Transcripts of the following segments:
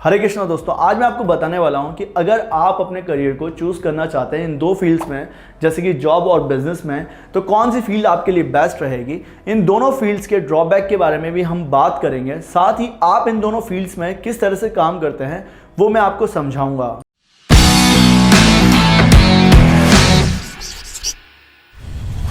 हरे कृष्णा दोस्तों, आज मैं आपको बताने वाला हूं कि अगर आप अपने करियर को चूज करना चाहते हैं इन दो फील्ड्स में, जैसे कि जॉब और बिजनेस में, तो कौन सी फील्ड आपके लिए बेस्ट रहेगी। इन दोनों फील्ड्स के ड्रॉबैक के बारे में भी हम बात करेंगे, साथ ही आप इन दोनों फील्ड्स में किस तरह से काम करते हैं वो मैं आपको समझाऊंगा।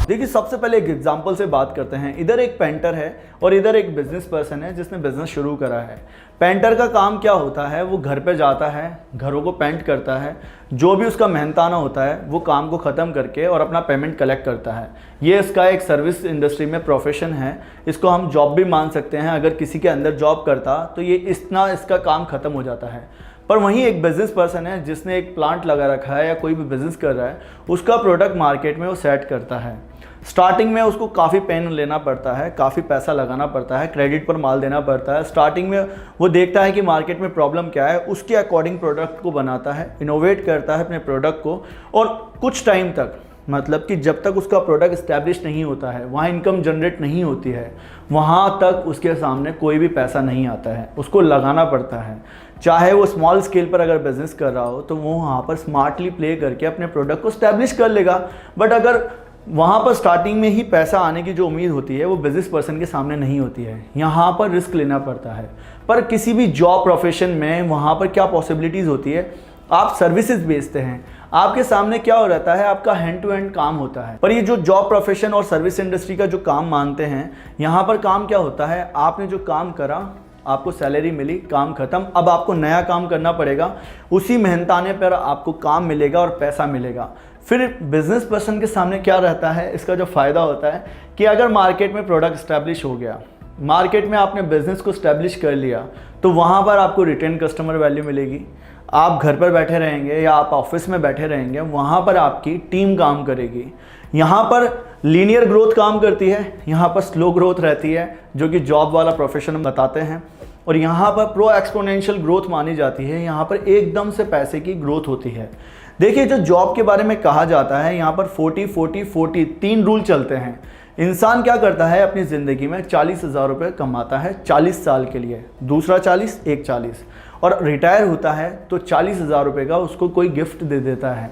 देखिए, सबसे पहले एक एग्जांपल से बात करते हैं। इधर एक पेंटर है और इधर एक बिजनेस पर्सन है जिसने बिजनेस शुरू करा है। पेंटर का काम क्या होता है, वो घर पे जाता है, घरों को पेंट करता है, जो भी उसका मेहनताना होता है वो काम को ख़त्म करके और अपना पेमेंट कलेक्ट करता है। ये इसका एक सर्विस इंडस्ट्री में प्रोफेशन है, इसको हम जॉब भी मान सकते हैं। अगर किसी के अंदर जॉब करता तो ये इतना इसका काम ख़त्म हो जाता है। पर वहीं एक बिजनेस पर्सन है जिसने एक प्लांट लगा रखा है या कोई भी बिजनेस कर रहा है, उसका प्रोडक्ट मार्केट में वो सेट करता है। स्टार्टिंग में उसको काफ़ी पेन लेना पड़ता है, काफ़ी पैसा लगाना पड़ता है, क्रेडिट पर माल देना पड़ता है। स्टार्टिंग में वो देखता है कि मार्केट में प्रॉब्लम क्या है, उसके अकॉर्डिंग प्रोडक्ट को बनाता है, इनोवेट करता है अपने प्रोडक्ट को, और कुछ टाइम तक, मतलब कि जब तक उसका प्रोडक्ट इस्टेब्लिश नहीं होता है, वहाँ इनकम जनरेट नहीं होती है, वहाँ तक उसके सामने कोई भी पैसा नहीं आता है, उसको लगाना पड़ता है। चाहे वो स्मॉल स्केल पर अगर बिजनेस कर रहा हो तो वो वहाँ पर स्मार्टली प्ले करके अपने प्रोडक्ट को इस्टेब्लिश कर लेगा। बट अगर वहाँ पर स्टार्टिंग में ही पैसा आने की जो उम्मीद होती है वो बिजनेस पर्सन के सामने नहीं होती है, यहाँ पर रिस्क लेना पड़ता है। पर किसी भी जॉब प्रोफेशन में वहाँ पर क्या पॉसिबिलिटीज़ होती है, आप सर्विसेज बेचते हैं, आपके सामने क्या हो रहता है, आपका हैंड टू हैंड काम होता है। पर ये जो जॉब प्रोफेशन और सर्विस इंडस्ट्री का जो काम मानते हैं, यहाँ पर काम क्या होता है, आपने जो काम करा, आपको सैलरी मिली, काम खत्म, अब आपको नया काम करना पड़ेगा, उसी मेहनताने पर आपको काम मिलेगा और पैसा मिलेगा। फिर बिजनेस पर्सन के सामने क्या रहता है, इसका जो फ़ायदा होता है कि अगर मार्केट में प्रोडक्ट इस्टेब्लिश हो गया, मार्केट में आपने बिजनेस को इस्टेब्लिश कर लिया, तो वहाँ पर आपको रिटेन कस्टमर वैल्यू मिलेगी। आप घर पर बैठे रहेंगे या आप ऑफिस में बैठे रहेंगे, वहाँ पर आपकी टीम काम करेगी। यहाँ पर लीनियर ग्रोथ काम करती है, यहाँ पर स्लो ग्रोथ रहती है, जो कि जॉब वाला प्रोफेशन बताते हैं। और यहाँ पर प्रो एक्सपोनेंशियल ग्रोथ मानी जाती है, यहाँ पर एकदम से पैसे की ग्रोथ होती है। देखिए, जो जॉब के बारे में कहा जाता है, यहाँ पर 40-40-40 तीन रूल चलते हैं। इंसान क्या करता है, अपनी ज़िंदगी में 40,000 रुपये कमाता है 40 साल के लिए, दूसरा 40, एक 40, और रिटायर होता है तो 40,000 रुपये का उसको कोई गिफ्ट दे देता है।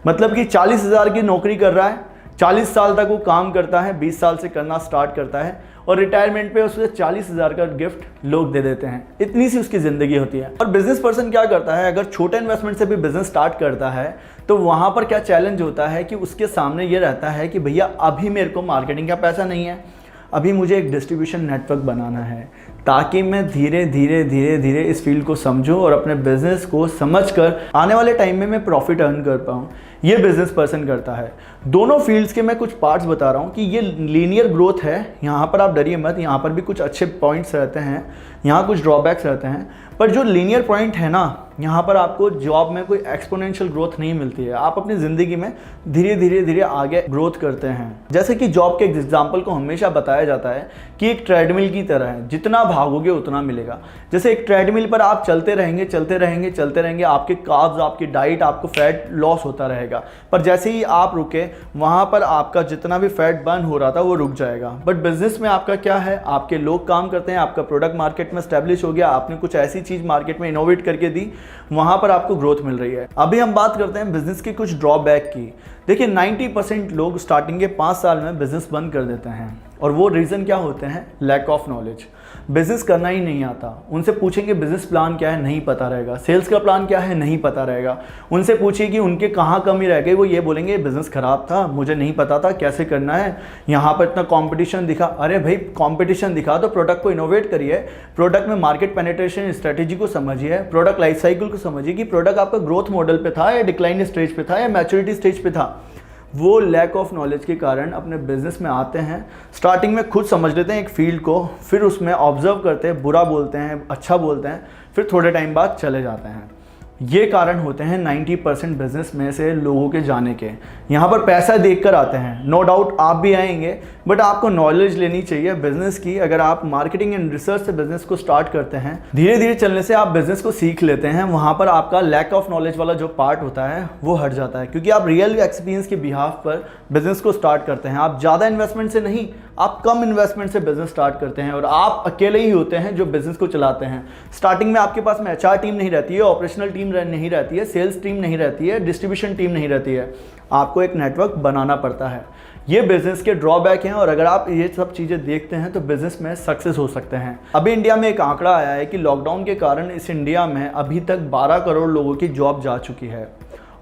मतलब कि 40,000 की नौकरी कर रहा है, 40 साल तक वो काम करता है, 20 साल से करना स्टार्ट करता है, और रिटायरमेंट पे उसे 40,000 का गिफ्ट लोग दे देते हैं। इतनी सी उसकी ज़िंदगी होती है। और बिजनेस पर्सन क्या करता है, अगर छोटे इन्वेस्टमेंट से भी बिजनेस स्टार्ट करता है तो वहाँ पर क्या चैलेंज होता है कि उसके सामने ये रहता है कि भैया अभी मेरे को मार्केटिंग का पैसा नहीं है, अभी मुझे एक डिस्ट्रीब्यूशन नेटवर्क बनाना है, ताकि मैं धीरे धीरे इस फील्ड को समझूं और अपने बिजनेस को समझकर आने वाले टाइम में मैं प्रॉफिट अर्न कर पाऊँ। ये बिजनेस पर्सन करता है। दोनों फील्ड्स के मैं कुछ पार्ट्स बता रहा हूँ कि ये लीनियर ग्रोथ है, यहाँ पर आप डरिए मत, यहाँ पर भी कुछ अच्छे पॉइंट्स रहते हैं, यहाँ कुछ ड्रॉबैक्स रहते हैं। पर जो लीनियर पॉइंट है ना, यहाँ पर आपको जॉब में कोई एक्सपोनेंशियल ग्रोथ नहीं मिलती है, आप अपनी ज़िंदगी में धीरे धीरे आगे ग्रोथ करते हैं। जैसे कि जॉब के एग्जाम्पल को हमेशा बताया जाता है कि एक ट्रेडमिल की तरह है, जितना भागोगे उतना मिलेगा। जैसे एक ट्रेडमिल पर आप चलते रहेंगे, आपके कार्ब्स, आपकी डाइट, आपको फैट लॉस होता रहेगा, पर जैसे ही आप रुके, वहाँ पर आपका जितना भी फैट बर्न हो रहा था वो रुक जाएगा। बट बिजनेस में आपका क्या है, आपके लोग काम करते हैं, आपका प्रोडक्ट मार्केट में स्टैब्लिश हो गया, आपने कुछ ऐसी चीज़ मार्केट में इनोवेट करके दी, वहाँ पर आपको ग्रोथ मिल रही है। अभी हम बात करते हैं बिजनेस के कुछ ड्रॉबैक की। देखिए, 90% लोग स्टार्टिंग के 5 साल में बिजनेस बंद कर देते हैं, और वो रीज़न क्या होते हैं, लैक ऑफ नॉलेज। बिजनेस करना ही नहीं आता। उनसे पूछेंगे बिजनेस प्लान क्या है, नहीं पता रहेगा। सेल्स का प्लान क्या है, नहीं पता रहेगा। उनसे पूछिए कि उनके कहाँ कमी रह गई, वो ये बोलेंगे बिजनेस खराब था, मुझे नहीं पता था कैसे करना है, यहाँ पर इतना कंपटीशन दिखा। अरे भाई, कंपटीशन दिखा तो प्रोडक्ट को इनोवेट करिए, प्रोडक्ट में मार्केट पेनिट्रेशन स्ट्रेटेजी को समझिए, प्रोडक्ट लाइफ साइकिल को समझिए कि प्रोडक्ट आपका ग्रोथ मॉडल पे था या डिक्लाइन स्टेज पे था या मैच्योरिटी स्टेज पे था। वो लैक ऑफ नॉलेज के कारण अपने बिजनेस में आते हैं, स्टार्टिंग में खुद समझ लेते हैं एक फील्ड को, फिर उसमें ऑब्जर्व करते हैं, बुरा बोलते हैं, अच्छा बोलते हैं, फिर थोड़े टाइम बाद चले जाते हैं। ये कारण होते हैं 90% बिजनेस में से लोगों के जाने के। यहाँ पर पैसा देखकर आते हैं, नो डाउट आप भी आएंगे, बट आपको नॉलेज लेनी चाहिए बिजनेस की। अगर आप मार्केटिंग एंड रिसर्च से बिजनेस को स्टार्ट करते हैं, धीरे धीरे चलने से आप बिजनेस को सीख लेते हैं, वहाँ पर आपका लैक ऑफ नॉलेज वाला जो पार्ट होता है वो हट जाता है, क्योंकि आप रियल एक्सपीरियंस के बिहाफ पर बिजनेस को स्टार्ट करते हैं। आप ज़्यादा इन्वेस्टमेंट से नहीं, आप कम इन्वेस्टमेंट से बिजनेस स्टार्ट करते हैं, और आप अकेले ही होते हैं जो बिजनेस को चलाते हैं। स्टार्टिंग में आपके पास में एचआर टीम नहीं रहती है, ऑपरेशनल टीम नहीं रहती है, सेल्स टीम नहीं रहती है, डिस्ट्रीब्यूशन टीम नहीं रहती है, आपको एक नेटवर्क बनाना पड़ता है। ये बिजनेस के ड्रॉबैक हैं, और अगर आप ये सब चीज़ें देखते हैं तो बिजनेस में सक्सेस हो सकते हैं। अभी इंडिया में एक आंकड़ा आया है कि लॉकडाउन के कारण इस इंडिया में अभी तक 12 करोड़ लोगों की जॉब जा चुकी है।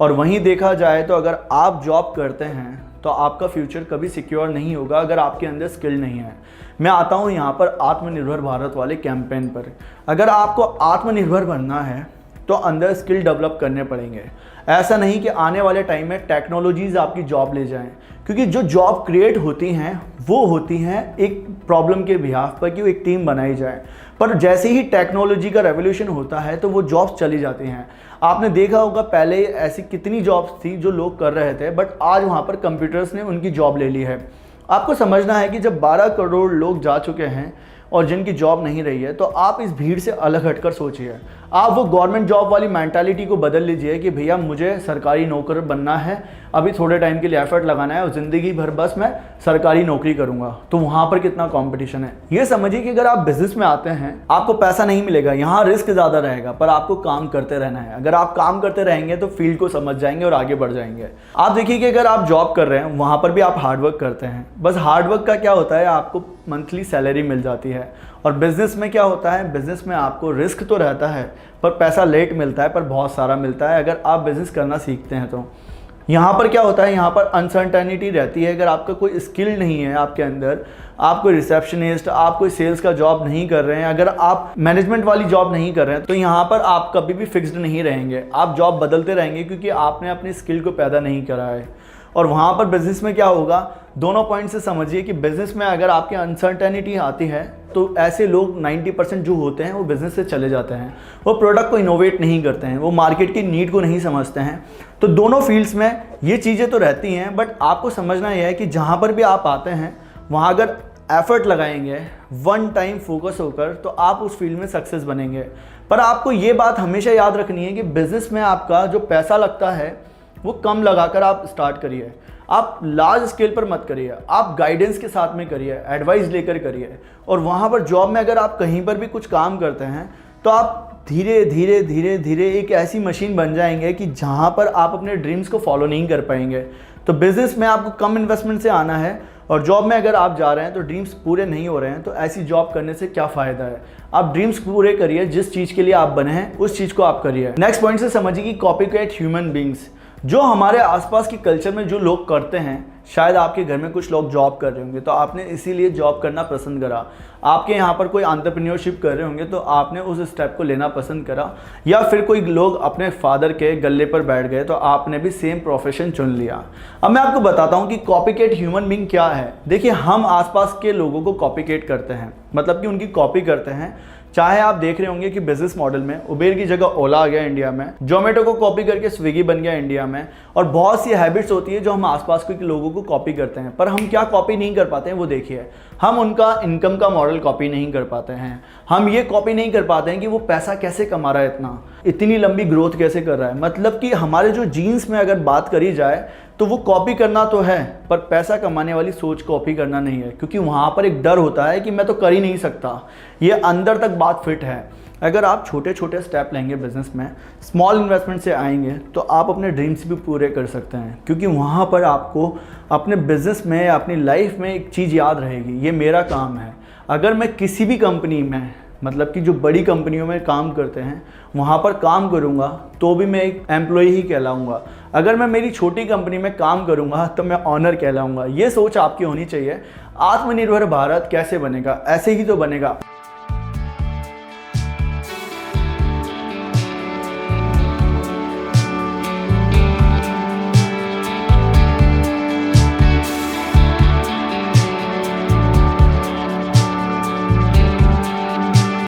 और वहीं देखा जाए तो अगर आप जॉब करते हैं तो आपका फ्यूचर कभी सिक्योर नहीं होगा अगर आपके अंदर स्किल नहीं है। मैं आता हूँ यहाँ पर आत्मनिर्भर भारत वाले कैंपेन पर। अगर आपको आत्मनिर्भर बनना है तो अंदर स्किल डेवलप करने पड़ेंगे। ऐसा नहीं कि आने वाले टाइम में टेक्नोलॉजीज़ आपकी जॉब ले जाएं, क्योंकि जो जॉब क्रिएट होती हैं वो होती हैं एक प्रॉब्लम के बिहाफ पर कि वो एक टीम बनाई जाए। पर जैसे ही टेक्नोलॉजी का रेवोल्यूशन होता है तो वो जॉब्स चली जाती हैं। आपने देखा होगा पहले ऐसी कितनी जॉब्स थी जो लोग कर रहे थे, बट आज वहाँ पर कंप्यूटर्स ने उनकी जॉब ले ली है। आपको समझना है कि जब 12 करोड़ लोग जा चुके हैं और जिनकी जॉब नहीं रही है, तो आप इस भीड़ से अलग हटकर सोचिए। आप वो गवर्नमेंट जॉब वाली मेंटालिटी को बदल लीजिए कि भैया मुझे सरकारी नौकर बनना है, अभी थोड़े टाइम के लिए एफर्ट लगाना है और ज़िंदगी भर बस मैं सरकारी नौकरी करूंगा। तो वहाँ पर कितना कंपटीशन है। ये समझिए कि अगर आप बिजनेस में आते हैं, आपको पैसा नहीं मिलेगा, यहाँ रिस्क ज़्यादा रहेगा, पर आपको काम करते रहना है। अगर आप काम करते रहेंगे तो फील्ड को समझ जाएंगे और आगे बढ़ जाएंगे। आप देखिए कि अगर आप जॉब कर रहे हैं, वहाँ पर भी आप हार्डवर्क करते हैं, बस हार्डवर्क का क्या होता है, आपको मंथली सैलरी मिल जाती है। और बिजनेस में क्या होता है, बिजनेस में आपको रिस्क तो रहता है पर पैसा लेट मिलता है, पर बहुत सारा मिलता है अगर आप बिजनेस करना सीखते हैं तो। यहाँ पर क्या होता है, यहाँ पर अनसर्टेनिटी रहती है। अगर आपका कोई स्किल नहीं है आपके अंदर, आप कोई रिसेप्शनिस्ट, आप कोई सेल्स का जॉब नहीं कर रहे हैं, अगर आप मैनेजमेंट वाली जॉब नहीं कर रहे हैं, तो यहाँ पर आप कभी भी फिक्स्ड नहीं रहेंगे। आप जॉब बदलते रहेंगे क्योंकि आपने अपनी स्किल को पैदा नहीं करा है। और वहाँ पर बिजनेस में क्या होगा, दोनों पॉइंट से समझिए कि बिजनेस में अगर आपकी अनसर्टेनिटी आती है तो ऐसे लोग 90% जो होते हैं वो बिजनेस से चले जाते हैं। वो प्रोडक्ट को इनोवेट नहीं करते हैं, वो मार्केट की नीड को नहीं समझते हैं। तो दोनों फील्ड्स में ये चीज़ें तो रहती हैं, बट आपको समझना यह है कि जहाँ पर भी आप आते हैं वहाँ अगर एफर्ट लगाएंगे, वन टाइम फोकस होकर, तो आप उस फील्ड में सक्सेस बनेंगे। पर आपको ये बात हमेशा याद रखनी है कि बिजनेस में आपका जो पैसा लगता है वो कम लगाकर आप स्टार्ट करिए। आप लार्ज स्केल पर मत करिए, आप गाइडेंस के साथ में करिए, एडवाइस लेकर करिए। और वहाँ पर जॉब में अगर आप कहीं पर भी कुछ काम करते हैं तो आप धीरे धीरे धीरे धीरे एक ऐसी मशीन बन जाएंगे कि जहाँ पर आप अपने ड्रीम्स को फॉलो नहीं कर पाएंगे। तो बिजनेस में आपको कम इन्वेस्टमेंट से आना है, और जॉब में अगर आप जा रहे हैं तो ड्रीम्स पूरे नहीं हो रहे हैं, तो ऐसी जॉब करने से क्या फ़ायदा है। आप ड्रीम्स पूरे करिए, जिस चीज़ के लिए आप बने हैं उस चीज़ को आप करिए। नेक्स्ट पॉइंट से समझिए कि कॉपीकैट ह्यूमन बींग्स, जो हमारे आसपास की कल्चर में जो लोग करते हैं, शायद आपके घर में कुछ लोग जॉब कर रहे होंगे तो आपने इसीलिए जॉब करना पसंद करा। आपके यहाँ पर कोई एंटरप्रेन्योरशिप कर रहे होंगे तो आपने उस स्टेप को लेना पसंद करा। या फिर कोई लोग अपने फादर के गले पर बैठ गए तो आपने भी सेम प्रोफेशन चुन लिया। अब मैं आपको बताता हूँ कि कॉपीकैट ह्यूमन बीइंग क्या है। देखिए, हम आसपास के लोगों को कॉपीकैट करते हैं, मतलब कि उनकी कॉपी करते हैं। चाहे आप देख रहे होंगे कि बिजनेस मॉडल में उबेर की जगह ओला आ गया इंडिया में, जोमेटो को कॉपी करके स्विगी बन गया इंडिया में, और बहुत सी हैबिट्स होती है जो हम आसपास के लोगों को कॉपी करते हैं। पर हम क्या कॉपी नहीं कर पाते हैं वो देखिए। हम उनका इनकम का मॉडल कॉपी नहीं कर पाते हैं। हम ये कॉपी नहीं कर पाते हैं कि वो पैसा कैसे कमा रहा है, इतनी लंबी ग्रोथ कैसे कर रहा है। मतलब कि हमारे जो जीन्स में अगर बात करी जाए तो वो कॉपी करना तो है, पर पैसा कमाने वाली सोच कॉपी करना नहीं है, क्योंकि वहाँ पर एक डर होता है कि मैं तो कर ही नहीं सकता। ये अंदर तक बात फिट है। अगर आप छोटे छोटे स्टेप लेंगे बिजनेस में, स्मॉल इन्वेस्टमेंट से आएंगे, तो आप अपने ड्रीम्स भी पूरे कर सकते हैं। क्योंकि वहाँ पर आपको अपने बिजनेस में, अपनी लाइफ में एक चीज़ याद रहेगी, ये मेरा काम है। अगर मैं किसी भी कंपनी में, मतलब कि जो बड़ी कंपनियों में काम करते हैं, वहाँ पर काम करूँगा तो भी मैं एक एम्प्लॉय ही कहलाऊँगा। अगर मैं मेरी छोटी कंपनी में काम करूँगा तो मैं ऑनर कहलाऊँगा। ये सोच आपकी होनी चाहिए। आत्मनिर्भर भारत कैसे बनेगा? ऐसे ही तो बनेगा।